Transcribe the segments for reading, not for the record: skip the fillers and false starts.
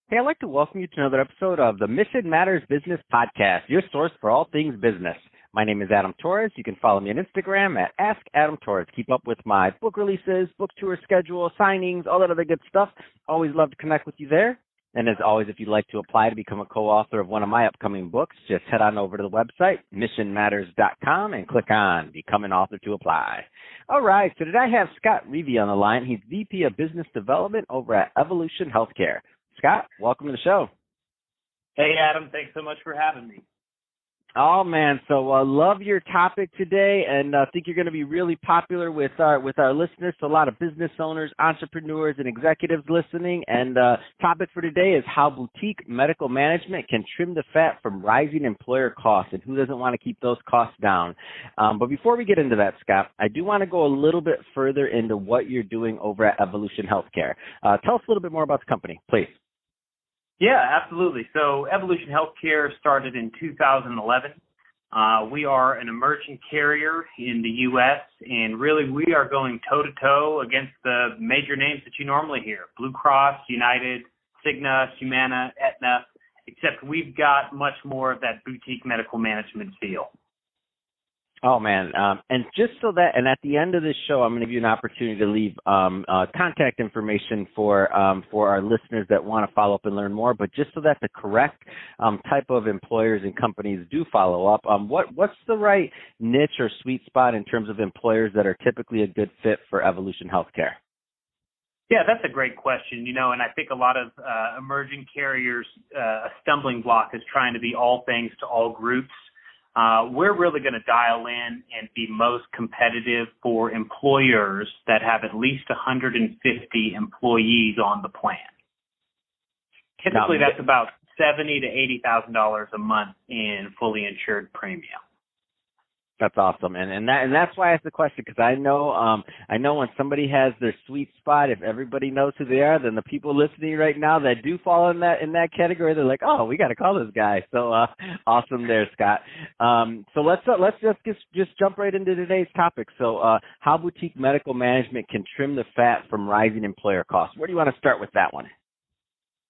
Hey, I'd like to welcome you to another episode of the Mission Matters Business Podcast, your source for all things business. My name is Adam Torres. You can follow me on Instagram at Ask Adam Torres. Keep up with my book releases, book tour schedule, signings, all that other good stuff. Always love to connect with you there. And as always, if you'd like to apply to become a co-author of one of my upcoming books, just head on over to the website, missionmatters.com, and click on Become an Author to apply. All right, so today I have Scott Revey on the line. He's VP of Business Development over at Evolution Healthcare. Scott, welcome to the show. Hey, Adam. Thanks so much for having me. Oh, man. So love your topic today, and I think you're going to be really popular with our listeners. So a lot of business owners, entrepreneurs, and executives listening. And topic for today is how boutique medical management can trim the fat from rising employer costs, and who doesn't want to keep those costs down. But before we get into that, Scott, I do want to go a little bit further into what you're doing over at Evolution Healthcare. Tell us a little bit more about the company, please. Yeah, absolutely. So Evolution Healthcare started in 2011. We are an emerging carrier in the U.S., and really we are going toe-to-toe against the major names that you normally hear: Blue Cross, United, Cigna, Humana, Aetna, except we've got much more of that boutique medical management feel. Oh, man. And just so that, and at the end of this show, I'm going to give you an opportunity to leave contact information for our listeners that want to follow up and learn more. But just so that the correct type of employers and companies do follow up, what's the right niche or sweet spot in terms of employers that are typically a good fit for Evolution Healthcare? Yeah, that's a great question, and I think a lot of emerging carriers, a stumbling block is trying to be all things to all groups. We're really going to dial in and be most competitive for employers that have at least 150 employees on the plan. Typically, that's about $70,000 to $80,000 a month in fully insured premium. That's awesome, and that's why I asked the question, because I know when somebody has their sweet spot, if everybody knows who they are, then the people listening right now that do fall in that category, they're like, oh, we got to call this guy. So awesome there, Scott. So let's just jump right into today's topic. So how boutique medical management can trim the fat from rising employer costs. Where do you want to start with that one?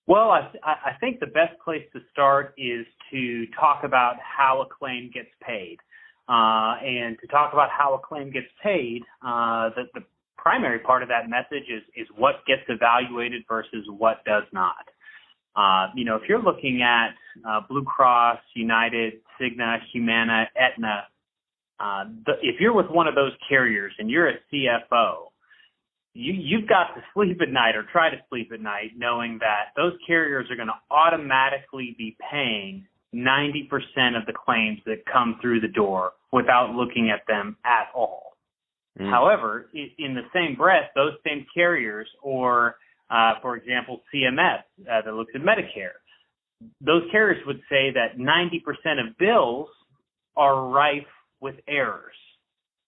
Well, I think the best place to start is to talk about how a claim gets paid. And to talk about how a claim gets paid, the primary part of that message is what gets evaluated versus what does not. If you're looking at Blue Cross, United, Cigna, Humana, Aetna, if you're with one of those carriers and you're a CFO, you've got to sleep at night or try to sleep at night knowing that those carriers are going to automatically be paying 90% of the claims that come through the door without looking at them at all. However, in the same breath, those same carriers, or for example, CMS that looks at Medicare, those carriers would say that 90% of bills are rife with errors.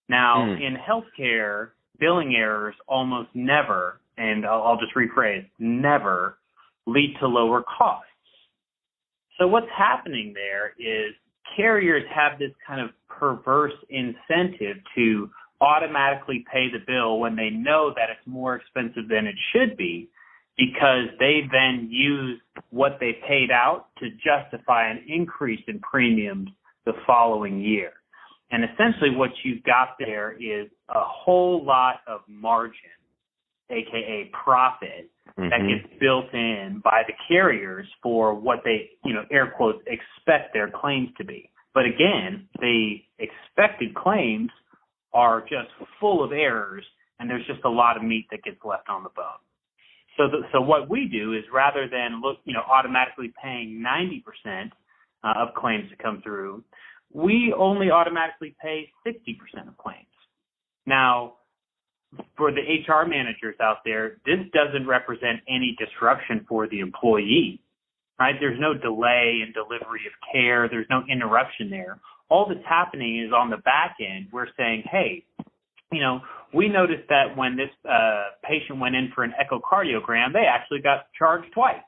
Now, in healthcare, billing errors almost never, and I'll just rephrase, never lead to lower costs. So what's happening there is carriers have this kind of perverse incentive to automatically pay the bill when they know that it's more expensive than it should be, because they then use what they paid out to justify an increase in premiums the following year. And essentially what you've got there is a whole lot of margin, aka profit, that gets built in by the carriers for what they, air quotes, expect their claims to be. But again, the expected claims are just full of errors, and there's just a lot of meat that gets left on the bone. So what we do is, rather than automatically paying 90% of claims that come through, we only automatically pay 60% of claims. Now, for the HR managers out there, this doesn't represent any disruption for the employee, right? There's no delay in delivery of care. There's no interruption there. All that's happening is on the back end, we're saying, hey, we noticed that when this patient went in for an echocardiogram, they actually got charged twice.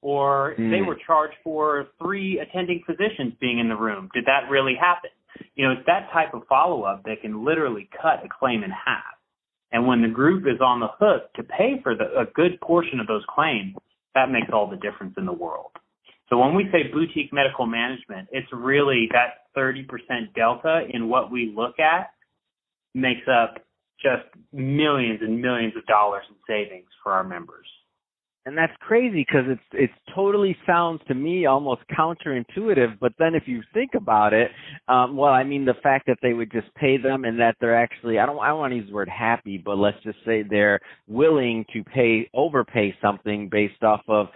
Or they were charged for 3 attending physicians being in the room. Did that really happen? It's that type of follow-up that can literally cut a claim in half. And when the group is on the hook to pay for a good portion of those claims, that makes all the difference in the world. So when we say boutique medical management, it's really that 30% delta in what we look at makes up just millions and millions of dollars in savings for our members. And that's crazy because it's totally sounds to me almost counterintuitive. But then if you think about it, the fact that they would just pay them and that they're actually, I don't want to use the word happy, but let's just say they're willing to overpay something based off of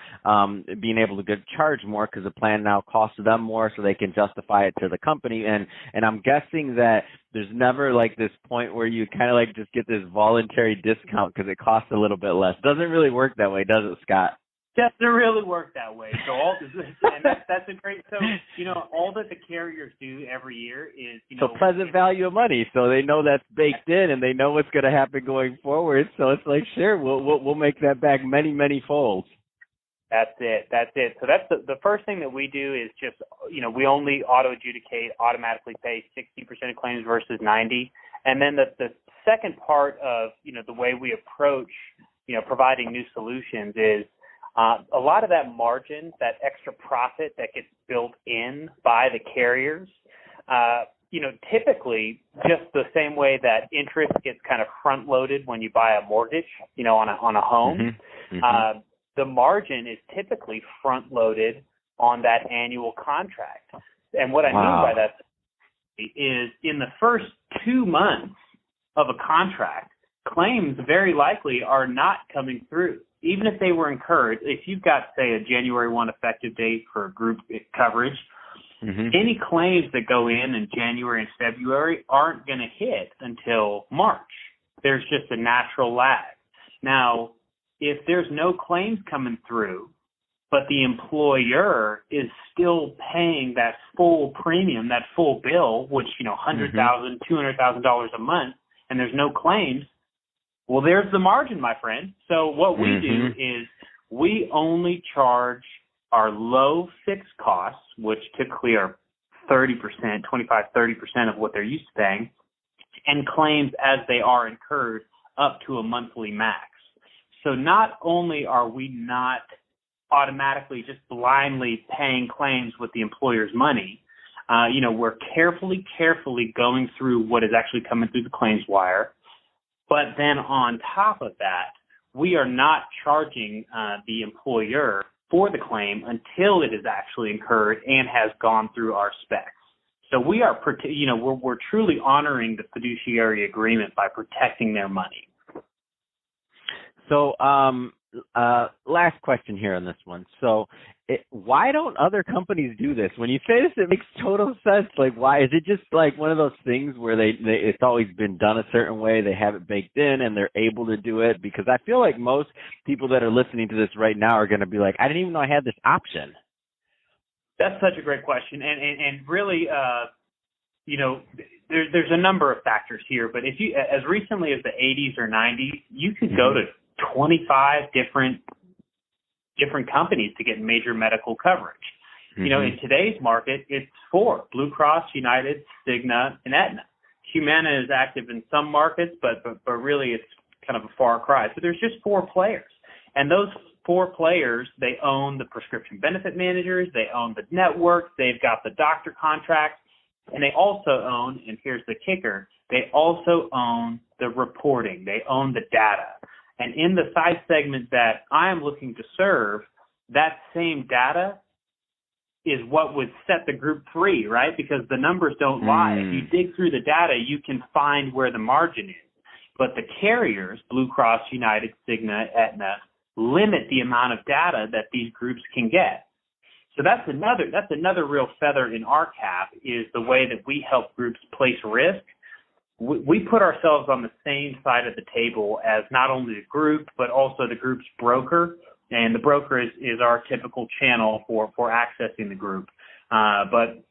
being able to charge more because the plan now costs them more so they can justify it to the company. And I'm guessing that there's never like this point where you kind of like just get this voluntary discount because it costs a little bit less. Doesn't really work that way, does it, Scott? Doesn't really work that way. So that's a great. So all that the carriers do every year is so present value of money. So they know that's baked in and they know what's going to happen going forward. So it's like sure, we'll make that back many folds. That's it. So that's the first thing that we do is just, we only auto-adjudicate, automatically pay 60% of claims versus 90. And then the second part of, the way we approach, providing new solutions is a lot of that margin, that extra profit that gets built in by the carriers, typically just the same way that interest gets kind of front-loaded when you buy a mortgage, on a home. Mm-hmm. The margin is typically front-loaded on that annual contract. And what I mean by that is in the first 2 months of a contract, claims very likely are not coming through. Even if they were incurred, if you've got, say, a January 1 effective date for group coverage, any claims that go in January and February aren't going to hit until March. There's just a natural lag. Now, if there's no claims coming through, but the employer is still paying that full premium, that full bill, which, $100,000, $200,000 a month, and there's no claims, well, there's the margin, my friend. So what we do is we only charge our low fixed costs, which typically are 30%, 25, 30% of what they're used to paying, and claims as they are incurred up to a monthly max. So not only are we not automatically just blindly paying claims with the employer's money, we're carefully going through what is actually coming through the claims wire. But then on top of that, we are not charging the employer for the claim until it is actually incurred and has gone through our specs. So we are, we're truly honoring the fiduciary agreement by protecting their money. So, last question here on this one. So, why don't other companies do this? When you say this, it makes total sense. Like, why? Is it just like one of those things where it's always been done a certain way, they have it baked in, and they're able to do it? Because I feel like most people that are listening to this right now are going to be like, I didn't even know I had this option. That's such a great question. And really, there's a number of factors here. But if you, as recently as the 80s or 90s, you could go to 25 different companies to get major medical coverage. In today's market, it's 4: Blue Cross, United, Cigna, and Aetna. Humana is active in some markets, but really it's kind of a far cry. So there's just 4 players. And those 4 players, they own the prescription benefit managers, they own the networks, they've got the doctor contracts, and they also own, and here's the kicker, they also own the reporting. They own the data. And in the size segment that I am looking to serve, that same data is what would set the group free, right? Because the numbers don't lie. If you dig through the data, you can find where the margin is. But the carriers, Blue Cross, United, Cigna, Aetna, limit the amount of data that these groups can get. So that's another real feather in our cap, is the way that we help groups place risk. We put ourselves on the same side of the table as not only the group, but also the group's broker. And the broker is our typical channel for accessing the group. But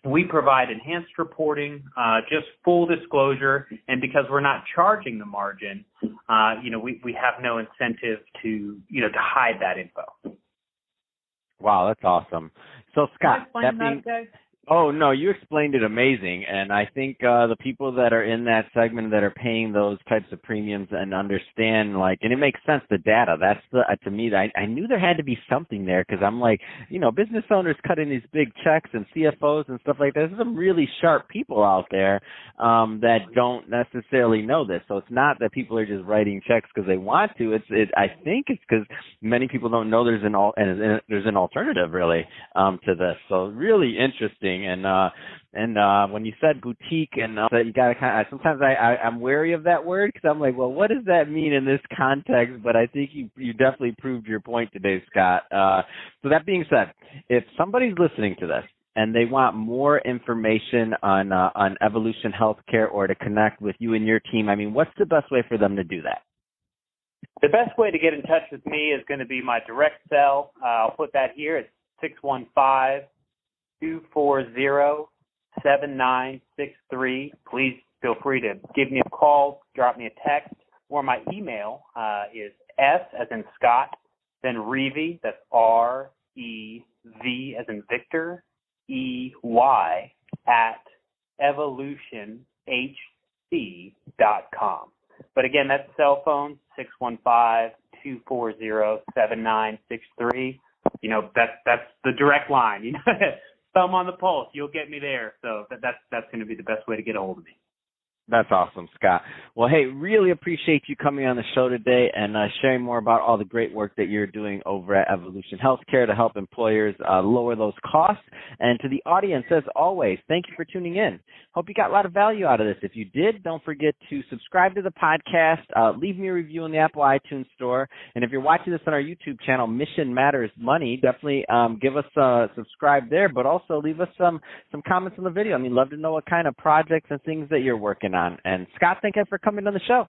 we provide enhanced reporting, just full disclosure. And because we're not charging the margin, we have no incentive to hide that info. Wow, that's awesome. So, Scott, can I explain that, guys? Oh, no, you explained it amazing. And I think the people that are in that segment that are paying those types of premiums and understand, like, and it makes sense, the data, that's the, to me, I knew there had to be something there because I'm like, business owners cutting these big checks and CFOs and stuff like that. There's some really sharp people out there that don't necessarily know this. So it's not that people are just writing checks because they want to. I think it's because many people don't know there's an alternative really to this. So really interesting. And when you said boutique and that, you got to kind of, sometimes I'm wary of that word because I'm like, well, what does that mean in this context? But I think you definitely proved your point today, Scott. So that being said, if somebody's listening to this and they want more information on Evolution Healthcare or to connect with you and your team, I mean, what's the best way for them to do that? The best way to get in touch with me is going to be my direct cell. I'll put that here. It's 615-240-7963. Please feel free to give me a call, drop me a text, or my email is S as in Scott, then Revey, that's R-E-V as in Victor, E-Y, at evolutionhc.com. But again, that's cell phone, 615-240-7963. That's the direct line. Thumb on the pulse, you'll get me there. So that's going to be the best way to get a hold of me. That's awesome, Scott. Well, hey, really appreciate you coming on the show today and sharing more about all the great work that you're doing over at Evolution Healthcare to help employers lower those costs. And to the audience, as always, thank you for tuning in. Hope you got a lot of value out of this. If you did, don't forget to subscribe to the podcast, leave me a review in the Apple iTunes Store. And if you're watching this on our YouTube channel, Mission Matters Money, definitely give us a subscribe there, but also leave us some comments on the video. I mean, love to know what kind of projects and things that you're working on. And Scott, thank you for coming on the show.